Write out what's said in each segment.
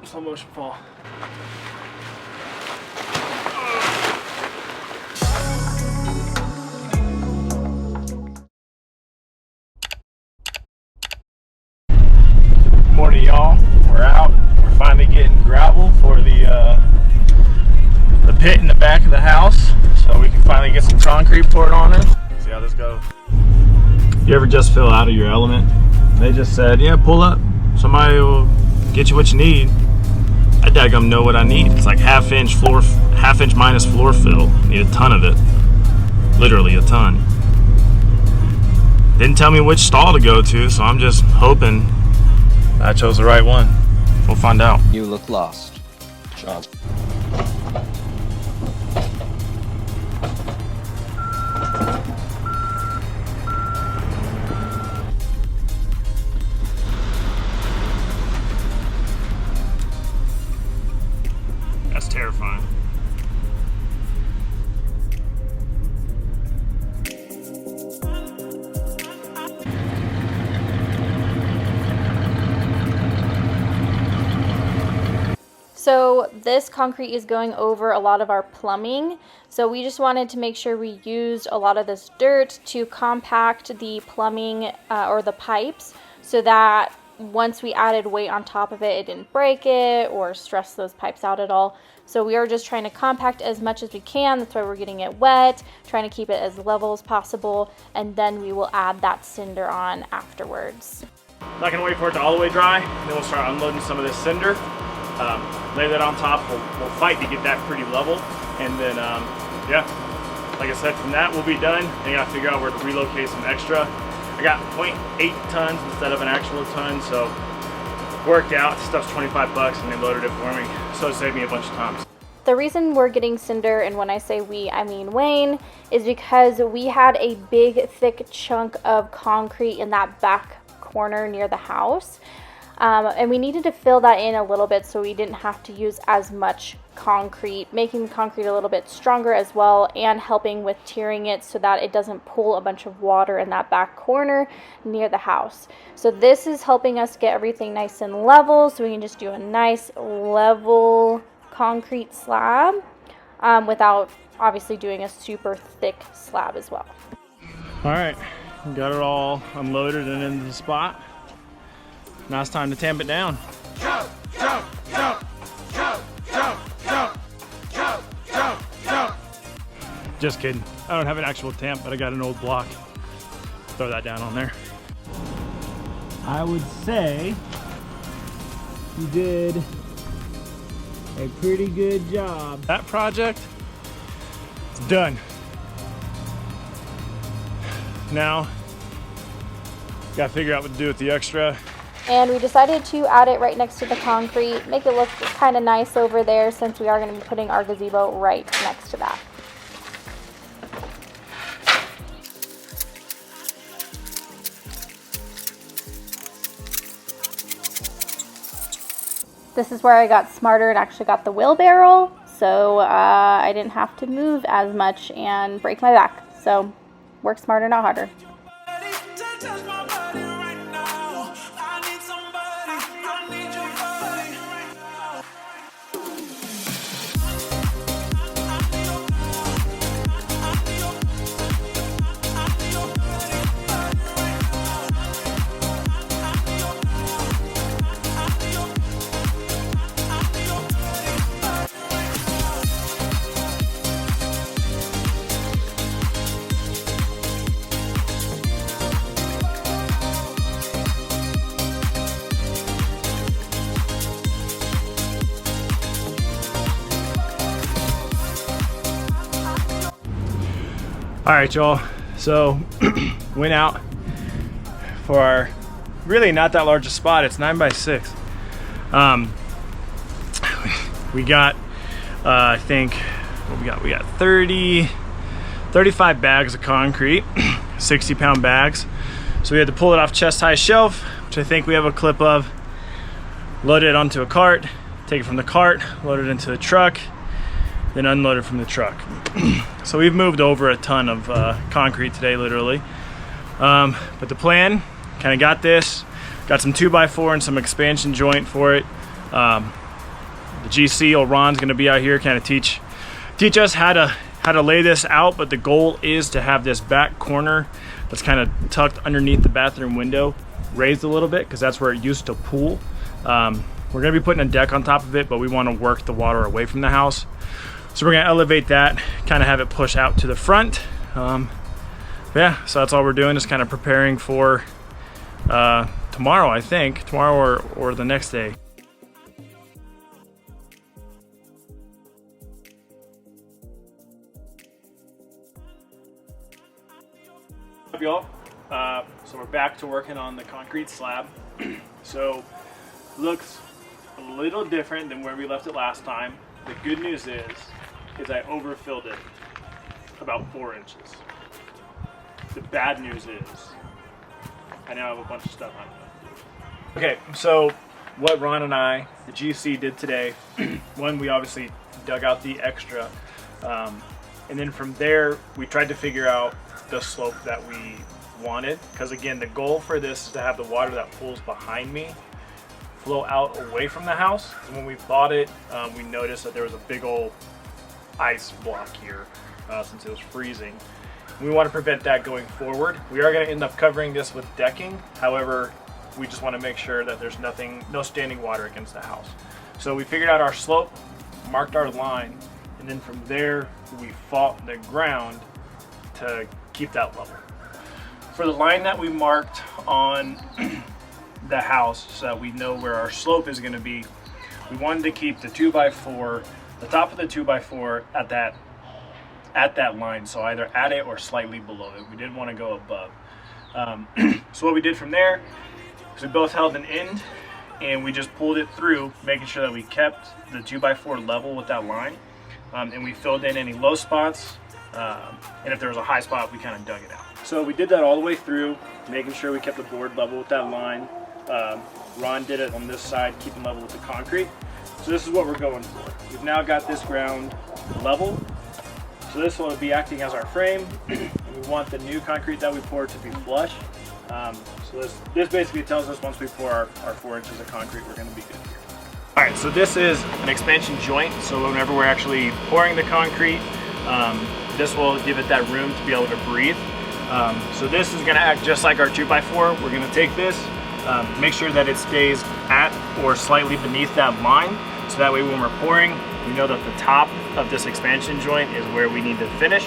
Slow motion fall. Morning, y'all. We're out. We're finally getting gravel for the pit in the back of the house, so we can finally get some concrete poured on it. See how this goes. You ever just feel out of your element? They just said, yeah, pull up. Somebody will get you what you need. I daggum know what I need. It's like half inch minus floor fill. Need a ton of it. Literally a ton. Didn't tell me which stall to go to, so I'm just hoping I chose the right one. We'll find out. You look lost, John. That's terrifying. So this concrete is going over a lot of our plumbing. So we just wanted to make sure we used a lot of this dirt to compact the plumbing or the pipes, so that once we added weight on top of it, it didn't break it or stress those pipes out at all. So we are just trying to compact as much as we can. That's why we're getting it wet, trying to keep it as level as possible, and then we will add that cinder on afterwards. Not gonna wait for it to all the way dry, then we'll start unloading some of this cinder. Lay that on top. We'll fight to get that pretty level, and then yeah, like I said, from that we'll be done. I gotta figure out where to relocate some extra. I got 0.8 tons instead of an actual ton, so worked out. Stuff's 25 bucks, and they loaded it for me, so it saved me a bunch of times. The reason we're getting cinder, and when I say we, I mean Wayne, is because we had a big thick chunk of concrete in that back corner near the house. And we needed to fill that in a little bit so we didn't have to use as much concrete, making the concrete a little bit stronger as well, and helping with tearing it so that it doesn't pull a bunch of water in that back corner near the house. So this is helping us get everything nice and level, so we can just do a nice level concrete slab without obviously doing a super thick slab as well. All right, got it all unloaded and into the spot. Now it's time to tamp it down. Jump, jump, jump, jump, jump, jump, jump, jump, jump. Just kidding. I don't have an actual tamp, but I got an old block. Throw that down on there. I would say you did a pretty good job. That project is done. Now, gotta figure out what to do with the extra. And we decided to add it right next to the concrete, make it look kind of nice over there, since we are going to be putting our gazebo right next to that. This is where I got smarter and actually got the wheelbarrow, so I didn't have to move as much and break my back. So work smarter, not harder. All right, y'all, so went out for our really not that large a spot. It's 9x6. We got I think what we got 35 bags of concrete, 60-pound bags. So we had to pull it off chest high shelf, which I think we have a clip of, load it onto a cart, take it from the cart, load it into the truck, then unload it from the truck. So we've moved over a ton of concrete today, literally. But the plan, kind of got this, got some 2x4 and some expansion joint for it. The GC or Ron's gonna be out here kind of teach us how to lay this out, but the goal is to have this back corner that's kind of tucked underneath the bathroom window raised a little bit, because that's where it used to pool. We're gonna be putting a deck on top of it, but we want to work the water away from the house. So we're gonna elevate that, kind of have it push out to the front. Yeah, so that's all we're doing, is kind of preparing for tomorrow, I think. Tomorrow or the next day. What's up, y'all? So we're back to working on the concrete slab. So looks a little different than where we left it last time. The good news is I overfilled it about 4 inches. The bad news is I now have a bunch of stuff on it. Okay, so what Ron and I, the GC, did today, one, we obviously dug out the extra, and then from there we tried to figure out the slope that we wanted, because again, the goal for this is to have the water that pools behind me flow out away from the house. And when we bought it, we noticed that there was a big old ice block here since it was freezing. We want to prevent that going forward. We are going to end up covering this with decking. However, we just want to make sure that there's no standing water against the house. So we figured out our slope, marked our line, and then from there we fought the ground to keep that level. For the line that we marked on the house, so that we know where our slope is going to be, we wanted to keep the 2x4, the top of the 2x4 at that line, so either at it or slightly below it. We didn't want to go above. So what we did from there is we both held an end and we just pulled it through, making sure that we kept the 2x4 level with that line, and we filled in any low spots, and if there was a high spot, we kind of dug it out. So we did that all the way through, making sure we kept the board level with that line. Ron did it on this side, keeping level with the concrete. So this is what we're going for. We've now got this ground level. So this will be acting as our frame, and we want the new concrete that we poured to be flush. So this basically tells us once we pour our 4 inches of concrete, we're going to be good here. All right, so this is an expansion joint. So whenever we're actually pouring the concrete, this will give it that room to be able to breathe. So this is going to act just like our 2x4. We're going to take this, make sure that it stays at or slightly beneath that line. So that way when we're pouring, we know that the top of this expansion joint is where we need to finish.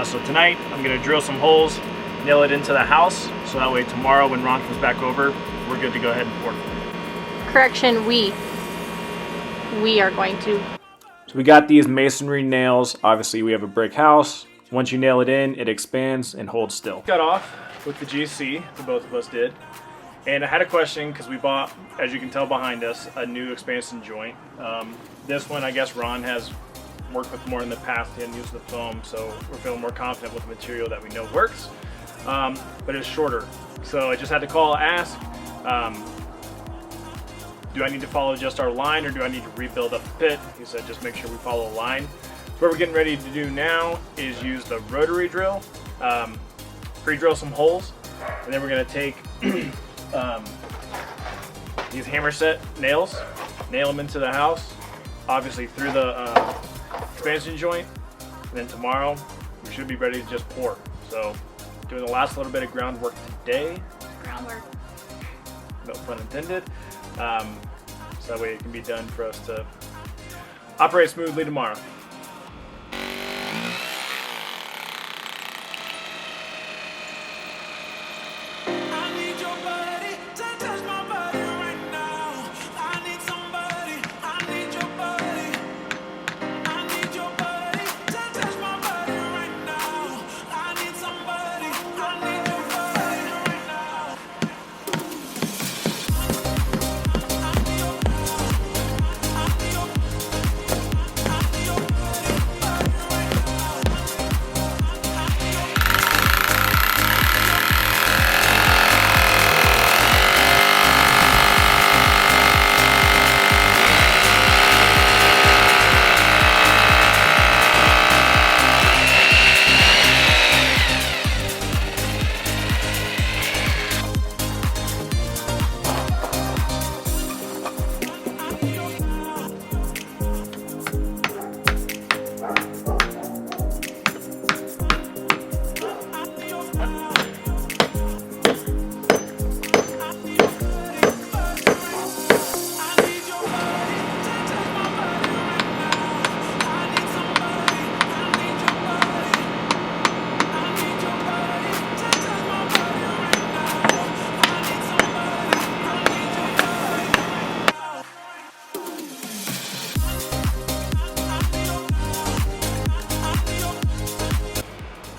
So tonight, I'm gonna drill some holes, nail it into the house, so that way tomorrow when Ron comes back over, we're good to go ahead and pour. Correction, we are going to. So we got these masonry nails. Obviously we have a brick house. Once you nail it in, it expands and holds still. Got off with the GC, the both of us did. And I had a question, because we bought, as you can tell behind us, a new expansion joint. This one, I guess Ron has worked with more in the past and used the foam, so we're feeling more confident with the material that we know works, but it's shorter. So I just had to call, ask, do I need to follow just our line, or do I need to rebuild up the pit? He said just make sure we follow a line. So what we're getting ready to do now is use the rotary drill, pre-drill some holes, and then we're going to take these hammer set nails, nail them into the house, obviously through the expansion joint, and then tomorrow we should be ready to just pour. So doing the last little bit of groundwork today. Groundwork. No pun intended. So that way it can be done for us to operate smoothly tomorrow.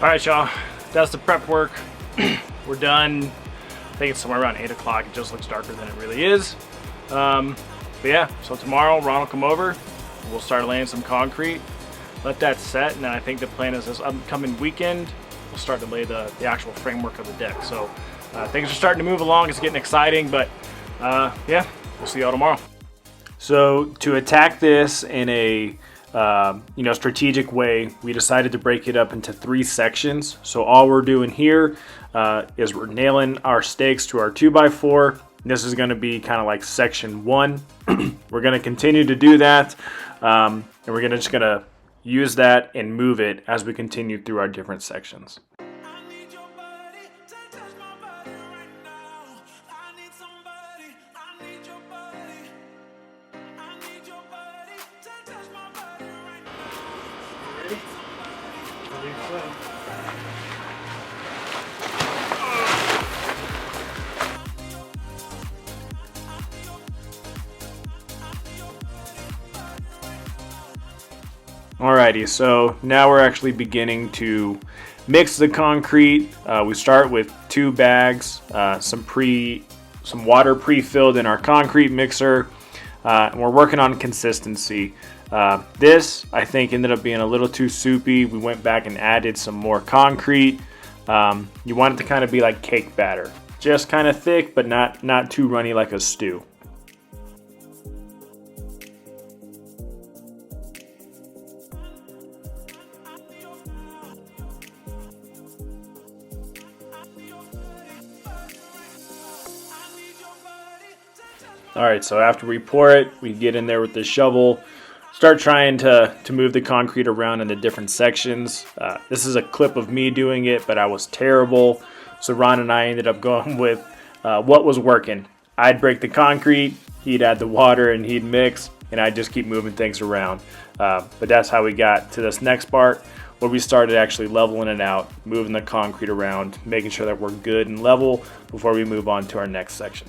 All right, y'all, that's the prep work. We're done. I think it's somewhere around 8 o'clock. It just looks darker than it really is. But yeah, so tomorrow Ron will come over. We'll start laying some concrete, let that set, and then I think the plan is this upcoming weekend, we'll start to lay the actual framework of the deck. So things are starting to move along. It's getting exciting, but yeah, we'll see y'all tomorrow. So to attack this in a strategic way, we decided to break it up into 3 sections. So all we're doing here is we're nailing our stakes to our 2x4. This is going to be kind of like section 1. We're going to continue to do that, and we're just going to use that and move it as we continue through our different sections. Alrighty, so now we're actually beginning to mix the concrete. We start with 2 bags, some water pre-filled in our concrete mixer, and we're working on consistency. This, I think, ended up being a little too soupy. We went back and added some more concrete. You want it to kind of be like cake batter, just kind of thick, but not too runny like a stew. Alright, so after we pour it, we get in there with the shovel, start trying to move the concrete around in the different sections. This is a clip of me doing it, but I was terrible. So Ron and I ended up going with what was working. I'd break the concrete, he'd add the water, and he'd mix, and I'd just keep moving things around. But that's how we got to this next part, where we started actually leveling it out, moving the concrete around, making sure that we're good and level before we move on to our next section.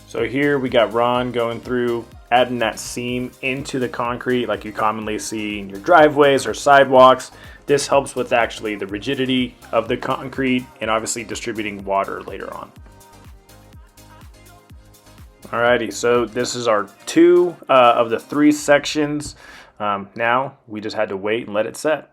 So here we got Ron going through, adding that seam into the concrete like you commonly see in your driveways or sidewalks. This helps with actually the rigidity of the concrete and obviously distributing water later on. Alrighty, so this is our 2 of the 3 sections. Now we just had to wait and let it set.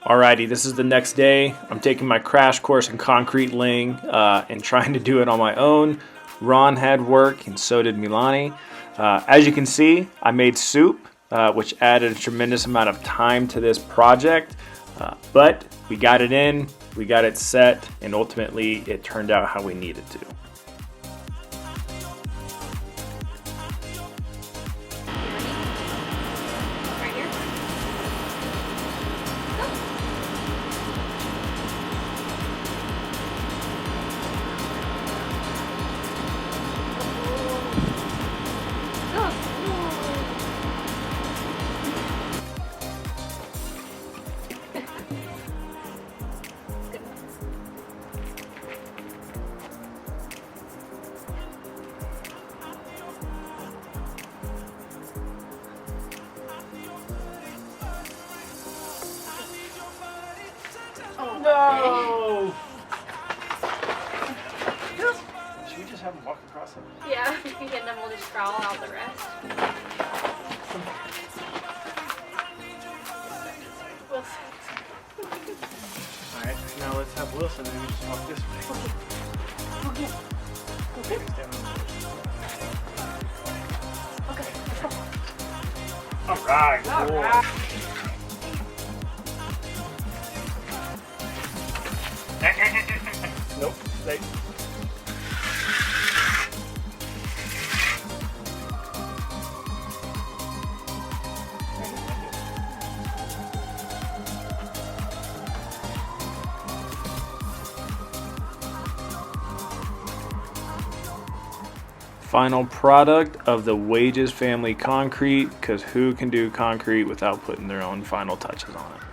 Alrighty, this is the next day. I'm taking my crash course in concrete laying and trying to do it on my own. Ron had work and so did Milani. As you can see, I made soup, which added a tremendous amount of time to this project. But we got it in, we got it set, and ultimately it turned out how we needed to. No! Should we just have him walk across it? Yeah, and then we'll just crawl out the rest. Alright, now let's have Wilson maybe just walk this way. Okay. Maybe stand on the Okay, let's go. Alright, cool. Alright. Nope, stay. Final product of the Wages family concrete, because who can do concrete without putting their own final touches on it?